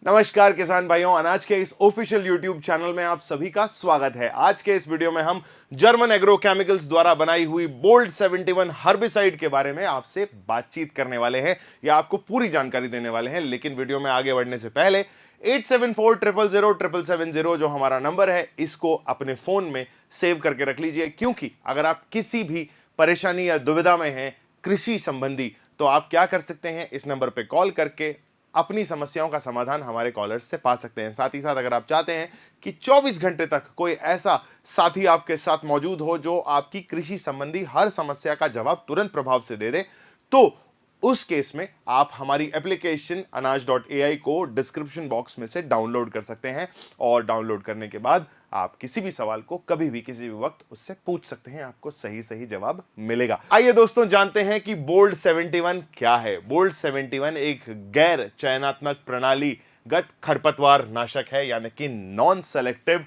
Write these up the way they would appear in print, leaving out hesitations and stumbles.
नमस्कार किसान भाइयों, अनाज के इस ऑफिशियल यूट्यूब चैनल में आप सभी का स्वागत है। आज के इस वीडियो में हम जर्मन एग्रो केमिकल्स द्वारा बनाई हुई बोल्ड 71 हर्बिसाइड के बारे में आपसे बातचीत करने वाले हैं या आपको पूरी जानकारी देने वाले हैं। लेकिन वीडियो में आगे बढ़ने से पहले 8740000770 जो हमारा नंबर है, इसको अपने फोन में सेव करके रख लीजिए, क्योंकि अगर आप किसी भी परेशानी या दुविधा में हैं कृषि संबंधी, तो आप क्या कर सकते हैं, इस नंबर पर कॉल करके अपनी समस्याओं का समाधान हमारे कॉलर्स से पा सकते हैं। साथ ही साथ अगर आप चाहते हैं कि 24 घंटे तक कोई ऐसा साथी आपके साथ मौजूद हो जो आपकी कृषि संबंधी हर समस्या का जवाब तुरंत प्रभाव से दे दे, तो उस केस में आप हमारी एप्लीकेशन अनाज.ai को डिस्क्रिप्शन बॉक्स में से डाउनलोड कर सकते हैं और डाउनलोड करने के बाद आप किसी भी सवाल को कभी भी किसी भी वक्त उससे पूछ सकते हैं, आपको सही सही जवाब मिलेगा। आइए दोस्तों, जानते हैं कि बोल्ड 71 क्या है। बोल्ड 71 एक गैर चयनात्मक प्रणालीगत खरपतवार नाशक है, यानी कि नॉन सेलेक्टिव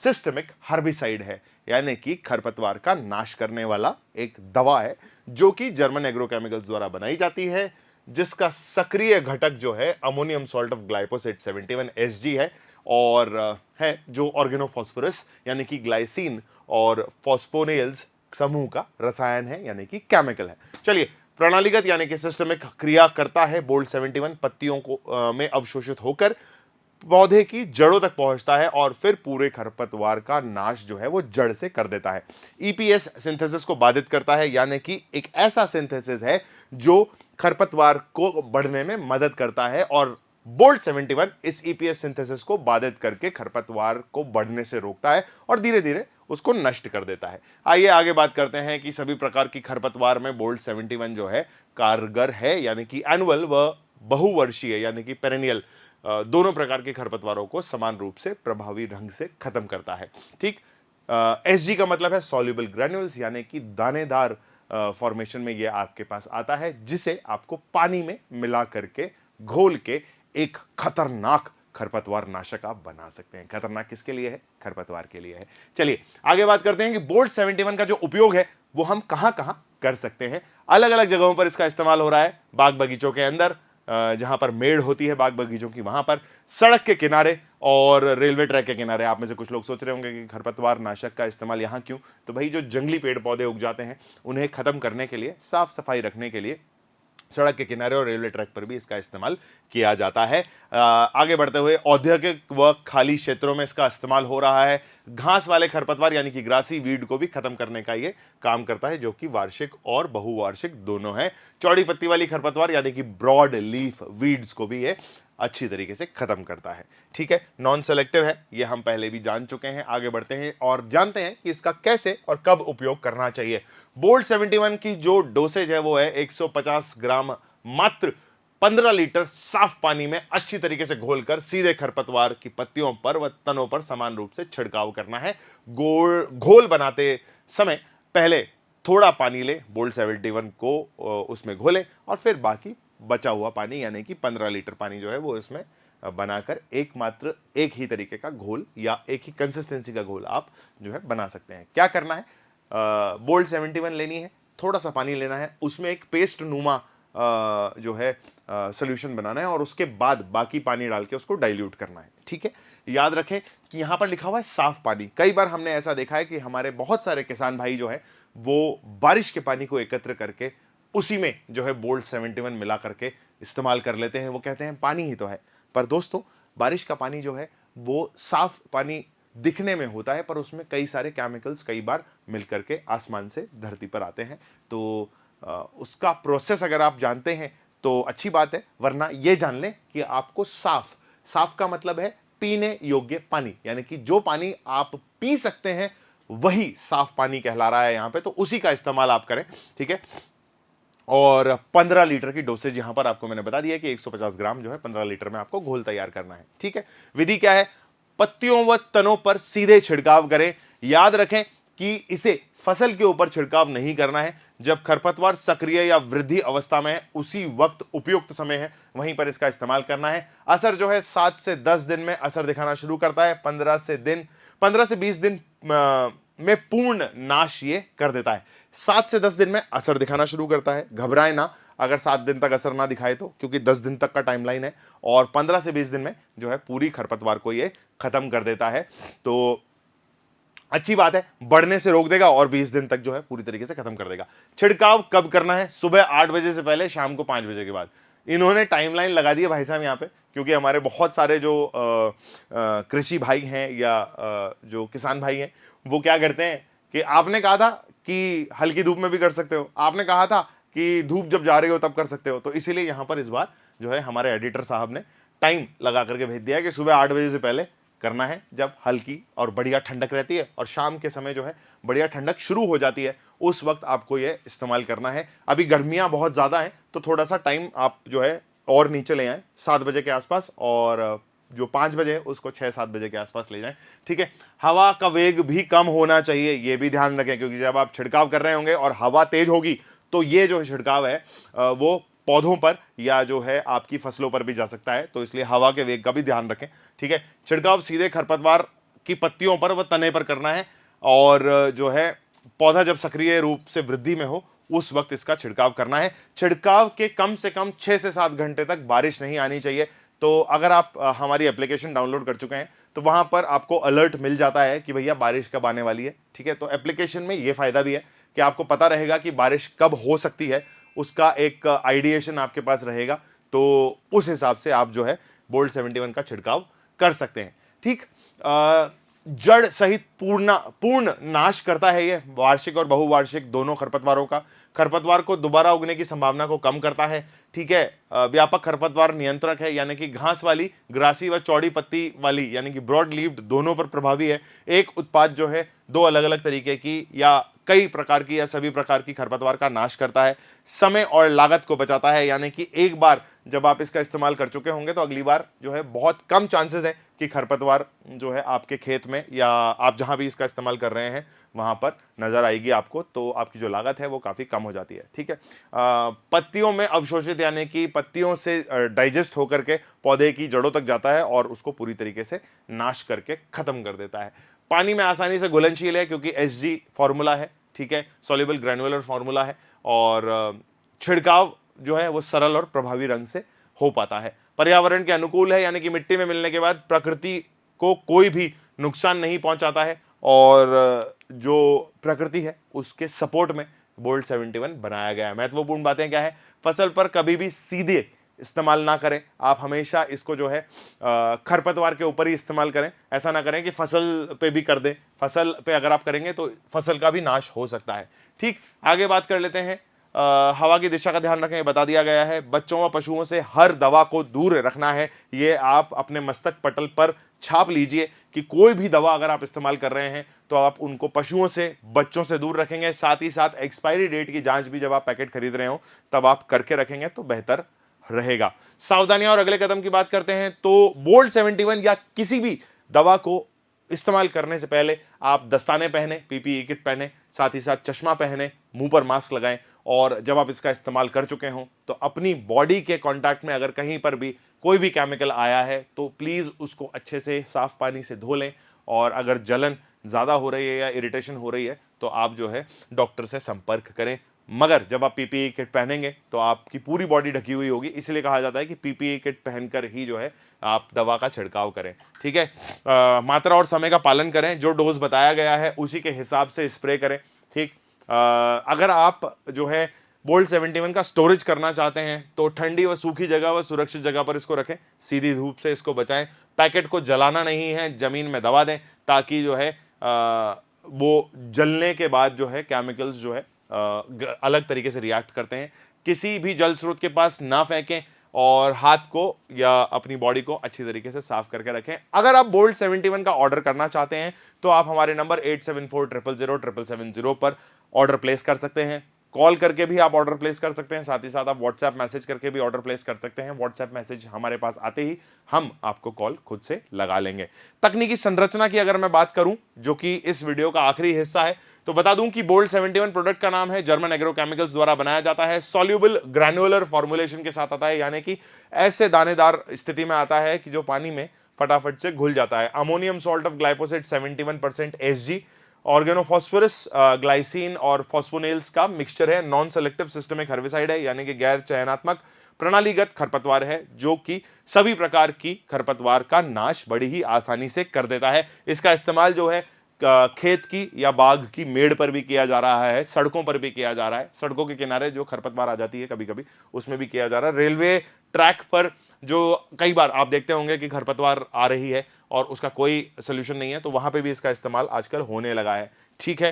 सिस्टमिक हर्बिसाइड है, यानी कि खरपतवार का नाश करने वाला एक दवा है जो कि जर्मन एग्रोकेमिकल्स द्वारा बनाई जाती है, जिसका सक्रिय घटक जो है ammonium salt of glyphosate 71 Sg है और है जो ऑर्गेनोफॉस्फोरस यानी कि ग्लाइसिन और फॉस्फोनेल्स समूह का रसायन है, यानी कि केमिकल है। चलिए, प्रणालीगत यानी कि सिस्टमिक क्रिया करता है बोल्ड 71 पत्तियों को में अवशोषित होकर पौधे की जड़ों तक पहुंचता है और फिर पूरे खरपतवार का नाश जो है वो जड़ से कर देता है। ईपीएस सिंथेसिस को बाधित करता है, यानी कि एक ऐसा सिंथेसिस है जो खरपतवार को बढ़ने में मदद करता है और बोल्ड 71 इस ईपीएस सिंथेसिस को बाधित करके खरपतवार को बढ़ने से रोकता है और धीरे धीरे उसको नष्ट कर देता है। आइए आगे बात करते हैं कि सभी प्रकार की खरपतवार में बोल्ड 71 जो है कारगर है, यानी कि एनुअल व बहुवर्षीय यानी कि पेरेनियल दोनों प्रकार के खरपतवारों को समान रूप से प्रभावी ढंग से खत्म करता है। ठीक, एसजी का मतलब है सॉल्युबल ग्रैन्यूल्स, यानी कि दानेदार फॉर्मेशन में ये आपके पास आता है, जिसे आपको पानी में मिला करके घोल के एक खतरनाक खरपतवार नाशक आप बना सकते हैं। खतरनाक किसके लिए है? खरपतवार के लिए है। चलिए आगे बात करते हैं कि बोल्ड 71 का जो उपयोग है वो हम कहां कहां कर सकते हैं। अलग अलग जगहों पर इसका इस्तेमाल हो रहा है। बाग बगीचों के अंदर, जहां पर मेड़ होती है बाग बगीचों की, वहां पर, सड़क के किनारे और रेलवे ट्रैक के किनारे। आप में से कुछ लोग सोच रहे होंगे कि खरपतवार नाशक का इस्तेमाल यहां क्यों? तो भाई, जो जंगली पेड़ पौधे उग जाते हैं उन्हें खत्म करने के लिए, साफ सफाई रखने के लिए सड़क के किनारे और रेलवे ट्रैक पर भी इसका इस्तेमाल किया जाता है। आगे बढ़ते हुए औद्योगिक व खाली क्षेत्रों में इसका इस्तेमाल हो रहा है। घास वाले खरपतवार यानी कि ग्रासी वीड को भी खत्म करने का ये काम करता है, जो कि वार्षिक और बहुवार्षिक दोनों है। चौड़ी पत्ती वाली खरपतवार यानी कि ब्रॉड लीफ वीड्स को भी ये अच्छी तरीके से खत्म करता है। ठीक है, नॉन सेलेक्टिव है, ये हम पहले भी जान चुके हैं। आगे बढ़ते हैं और जानते हैं कि इसका कैसे और कब उपयोग करना चाहिए। बोल्ड 71 की जो डोसेज है वो है 150 ग्राम मात्र 15 लीटर साफ पानी में अच्छी तरीके से घोलकर सीधे खरपतवार की पत्तियों पर व तनों पर समान रूप से छिड़काव करना है। घोल बनाते समय पहले थोड़ा पानी ले, बोल्ड 71 को उसमें घोले और फिर बाकी बचा हुआ पानी यानी कि 15 लीटर पानी जो है वो इसमें बनाकर एक ही तरीके का घोल या एक ही कंसिस्टेंसी का घोल आप जो है बना सकते हैं। क्या करना है? बोल्ड 71 लेनी है, थोड़ा सा पानी लेना है, उसमें एक पेस्ट नुमा जो है सोल्यूशन बनाना है और उसके बाद बाकी पानी डाल के उसको डाइल्यूट करना है। ठीक है, याद रखें कि यहां पर लिखा हुआ है साफ पानी। कई बार हमने ऐसा देखा है कि हमारे बहुत सारे किसान भाई जो है वो बारिश के पानी को एकत्र करके उसी में जो है बोल्ड 71 मिला करके इस्तेमाल कर लेते हैं। वो कहते हैं पानी ही तो है, पर दोस्तों बारिश का पानी जो है वो साफ पानी दिखने में होता है, पर उसमें कई सारे केमिकल्स कई बार मिलकर के आसमान से धरती पर आते हैं। तो उसका प्रोसेस अगर आप जानते हैं तो अच्छी बात है, वरना ये जान लें कि आपको साफ, साफ का मतलब है पीने योग्य पानी, यानी कि जो पानी आप पी सकते हैं वही साफ पानी कहला रहा है यहां पे, तो उसी का इस्तेमाल आप करें। ठीक है, और 15 लीटर की डोसेज यहां पर आपको मैंने बता दिया कि 150 ग्राम जो है 15 लीटर में आपको घोल तैयार करना है। ठीक है, विधि क्या है? पत्तियों व तनों पर सीधे छिड़काव करें। याद रखें कि इसे फसल के ऊपर छिड़काव नहीं करना है। जब खरपतवार सक्रिय या वृद्धि अवस्था में है उसी वक्त उपयुक्त समय है, वहीं पर इसका इस्तेमाल करना है। असर जो है 7 से 10 दिन में असर दिखाना शुरू करता है। 15 से 20 दिन में पूर्ण नाश ये कर देता है। 7 से 10 दिन में असर दिखाना शुरू करता है। घबराएं ना अगर 7 दिन तक असर ना दिखाए तो, क्योंकि 10 दिन तक का टाइमलाइन है, और 15 से 20 दिन में जो है पूरी खरपतवार को ये खत्म कर देता है। तो अच्छी बात है, बढ़ने से रोक देगा और 20 दिन तक जो है पूरी तरीके से खत्म कर देगा। छिड़काव कब करना है? सुबह 8 बजे से पहले, शाम को 5 बजे के बाद। इन्होंने टाइमलाइन लगा दी है भाई साहब यहाँ पे, क्योंकि हमारे बहुत सारे जो कृषि भाई हैं या जो किसान भाई हैं, वो क्या करते हैं कि आपने कहा था कि हल्की धूप में भी कर सकते हो, आपने कहा था कि धूप जब जा रही हो तब कर सकते हो, तो इसीलिए यहां पर इस बार जो है हमारे एडिटर साहब ने टाइम लगा करके भेज दिया है कि सुबह 8 बजे से पहले करना है, जब हल्की और बढ़िया ठंडक रहती है, और शाम के समय जो है बढ़िया ठंडक शुरू हो जाती है, उस वक्त आपको ये इस्तेमाल करना है। अभी गर्मियां बहुत ज़्यादा हैं, तो थोड़ा सा टाइम आप जो है और नीचे ले आए 7 बजे के आसपास, और जो 5 बजे है उसको 6-7 बजे के आसपास ले जाएं। ठीक है, हवा का वेग भी कम होना चाहिए, ये भी ध्यान रखें, क्योंकि जब आप छिड़काव कर रहे होंगे और हवा तेज होगी तो ये जो छिड़काव है वो पौधों पर या जो है आपकी फसलों पर भी जा सकता है, तो इसलिए हवा के वेग का भी ध्यान रखें। ठीक है, छिड़काव सीधे खरपतवार की पत्तियों पर व तने पर करना है, और जो है पौधा जब सक्रिय रूप से वृद्धि में हो उस वक्त इसका छिड़काव करना है। छिड़काव के कम से कम 6 से 7 घंटे तक बारिश नहीं आनी चाहिए। तो अगर आप हमारी एप्लीकेशन डाउनलोड कर चुके हैं तो वहां पर आपको अलर्ट मिल जाता है कि भैया बारिश कब आने वाली है। ठीक है, तो एप्लीकेशन में ये फायदा भी है कि आपको पता रहेगा कि बारिश कब हो सकती है, उसका एक आइडिएशन आपके पास रहेगा, तो उस हिसाब से आप जो है बोल्ट 71 का छिड़काव कर सकते हैं। ठीक, जड़ सहित पूर्ण नाश करता है ये वार्षिक और बहुवार्षिक दोनों खरपतवारों का। खरपतवार को दोबारा उगने की संभावना को कम करता है। ठीक है, व्यापक खरपतवार नियंत्रक है, यानी कि घास वाली, ग्रासी व चौड़ी पत्ती वाली यानी कि ब्रॉड लीव्ड दोनों पर प्रभावी है। एक उत्पाद जो है 2 अलग अलग तरीके की या कई प्रकार की या सभी प्रकार की खरपतवार का नाश करता है। समय और लागत को बचाता है, यानी कि एक बार जब आप इसका इस्तेमाल कर चुके होंगे तो अगली बार जो है बहुत कम चांसेस है कि खरपतवार जो है आपके खेत में या आप जहां भी इसका इस्तेमाल कर रहे हैं वहां पर नजर आएगी आपको, तो आपकी जो लागत है वो काफी कम हो जाती है। ठीक है, पत्तियों में अवशोषित यानी कि पत्तियों से डाइजेस्ट होकर के पौधे की जड़ों तक जाता है और उसको पूरी तरीके से नाश करके खत्म कर देता है। पानी में आसानी से घुलनशील है क्योंकि SG फॉर्मूला है। ठीक है, सॉल्युबल ग्रैन्युलर फॉर्मूला है, और छिड़काव जो है वो सरल और प्रभावी रंग से हो पाता है। पर्यावरण के अनुकूल है, यानी कि मिट्टी में मिलने के बाद प्रकृति को कोई भी नुकसान नहीं पहुंचाता है, और जो प्रकृति है उसके सपोर्ट में बोल्ट 71 बनाया गया है। महत्वपूर्ण बातें क्या है? फसल पर कभी भी सीधे इस्तेमाल ना करें, आप हमेशा इसको जो है खरपतवार के ऊपर ही इस्तेमाल करें। ऐसा ना करें कि फसल पे भी कर दें, फसल पे अगर आप करेंगे तो फसल का भी नाश हो सकता है। ठीक, आगे बात कर लेते हैं। हवा की दिशा का ध्यान रखें, बता दिया गया है। बच्चों व पशुओं से हर दवा को दूर रखना है, ये आप अपने मस्तक पटल पर छाप लीजिए कि कोई भी दवा अगर आप इस्तेमाल कर रहे हैं तो आप उनको पशुओं से, बच्चों से दूर रखेंगे। साथ ही साथ एक्सपायरी डेट की जांच भी जब आप पैकेट खरीद रहे हो तब आप करके रखेंगे तो बेहतर रहेगा। सावधानियां और अगले कदम की बात करते हैं तो बोल्ट 71 या किसी भी दवा को इस्तेमाल करने से पहले आप दस्ताने पहने, PPE किट पहने, साथ ही साथ चश्मा पहने, मुंह पर मास्क लगाएं, और जब आप इसका इस्तेमाल कर चुके हों तो अपनी बॉडी के कांटेक्ट में अगर कहीं पर भी कोई भी केमिकल आया है तो प्लीज़ उसको अच्छे से साफ पानी से धो लें, और अगर जलन ज़्यादा हो रही है या इरिटेशन हो रही है तो आप जो है डॉक्टर से संपर्क करें। मगर जब आप PPE किट पहनेंगे तो आपकी पूरी बॉडी ढकी हुई होगी, इसलिए कहा जाता है कि PPE किट पहनकर ही जो है आप दवा का छिड़काव करें। ठीक है, मात्रा और समय का पालन करें, जो डोज बताया गया है उसी के हिसाब से स्प्रे करें। ठीक, अगर आप जो है बोल्ट 71 का स्टोरेज करना चाहते हैं तो ठंडी व सूखी जगह व सुरक्षित जगह पर इसको रखें, सीधी धूप से इसको बचाएं। पैकेट को जलाना नहीं है, जमीन में दबा दें, ताकि जो है वो जलने के बाद जो है केमिकल्स जो है अलग तरीके से रिएक्ट करते हैं। किसी भी जल स्रोत के पास ना फेंकें, और हाथ को या अपनी बॉडी को अच्छी तरीके से साफ करके रखें। अगर आप बोल्ट 71 का ऑर्डर करना चाहते हैं तो आप हमारे नंबर 8740000770 पर ऑर्डर प्लेस कर सकते हैं। कॉल करके भी आप ऑर्डर प्लेस कर सकते हैं, साथ ही साथ आप व्हाट्सएप मैसेज करके भी ऑर्डर प्लेस कर सकते हैं। व्हाट्सएप मैसेज हमारे पास आते ही हम आपको कॉल खुद से लगा लेंगे। तकनीकी संरचना की अगर मैं बात करूं, जो कि इस वीडियो का आखिरी हिस्सा है, तो बता दूं कि बोल्ट 71 प्रोडक्ट का नाम है जर्मन एग्रोकेमिकल्स द्वारा बनाया जाता है। सॉल्युबल ग्रैन्युलर फॉर्मुलेशन के साथ आता है, यानी कि ऐसे दानेदार स्थिति में आता है कि जो पानी में फटाफट से घुल जाता है। Ammonium salt of glyphosate 71% SG, organophosphorus glycine और फॉस्फोनेल्स का मिक्सचर है। नॉन सेलेक्टिव सिस्टमिक हेर्बिसाइड है, यानी कि गैर चयनात्मक प्रणालीगत खरपतवार है, जो कि सभी प्रकार की खरपतवार का नाश बड़ी ही आसानी से कर देता है। इसका इस्तेमाल जो है खेत की या बाग की मेड़ पर भी किया जा रहा है, सड़कों पर भी किया जा रहा है। सड़कों के किनारे जो खरपतवार आ जाती है कभी कभी, उसमें भी किया जा रहा है। रेलवे ट्रैक पर जो कई बार आप देखते होंगे कि खरपतवार आ रही है और उसका कोई सोल्यूशन नहीं है, तो वहां पे भी इसका इस्तेमाल आजकल होने लगा है। ठीक है,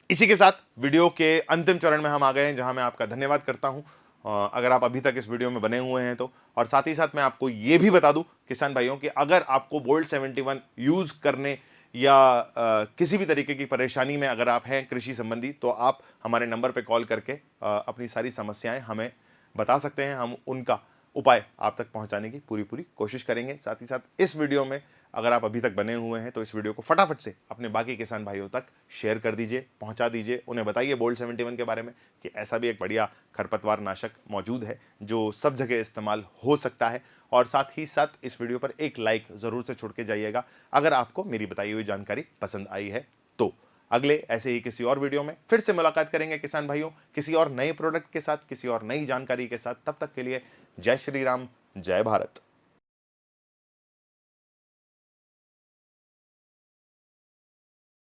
इसी के साथ वीडियो के अंतिम चरण में हम आ गए हैं, जहां मैं आपका धन्यवाद करता हूं अगर आप अभी तक इस वीडियो में बने हुए हैं तो। और साथ ही साथ मैं आपको यह भी बता दूं किसान भाइयों कि अगर आपको बोल्ट 71 यूज करने या किसी भी तरीके की परेशानी में अगर आप हैं कृषि संबंधी, तो आप हमारे नंबर पे कॉल करके अपनी सारी समस्याएं हमें बता सकते हैं। हम उनका उपाय आप तक पहुंचाने की पूरी पूरी कोशिश करेंगे। साथ ही साथ इस वीडियो में अगर आप अभी तक बने हुए हैं तो इस वीडियो को फटाफट से अपने बाकी किसान भाइयों तक शेयर कर दीजिए, पहुंचा दीजिए। उन्हें बताइए बोल्ट 71 के बारे में कि ऐसा भी एक बढ़िया खरपतवार नाशक मौजूद है जो सब जगह इस्तेमाल हो सकता है। और साथ ही साथ इस वीडियो पर एक लाइक जरूर से छोड़ के जाइएगा अगर आपको मेरी बताई हुई जानकारी पसंद आई है तो। अगले ऐसे ही किसी और वीडियो में फिर से मुलाकात करेंगे किसान भाइयों, किसी और नए प्रोडक्ट के साथ, किसी और नई जानकारी के साथ। तब तक के लिए जय श्री राम, जय भारत।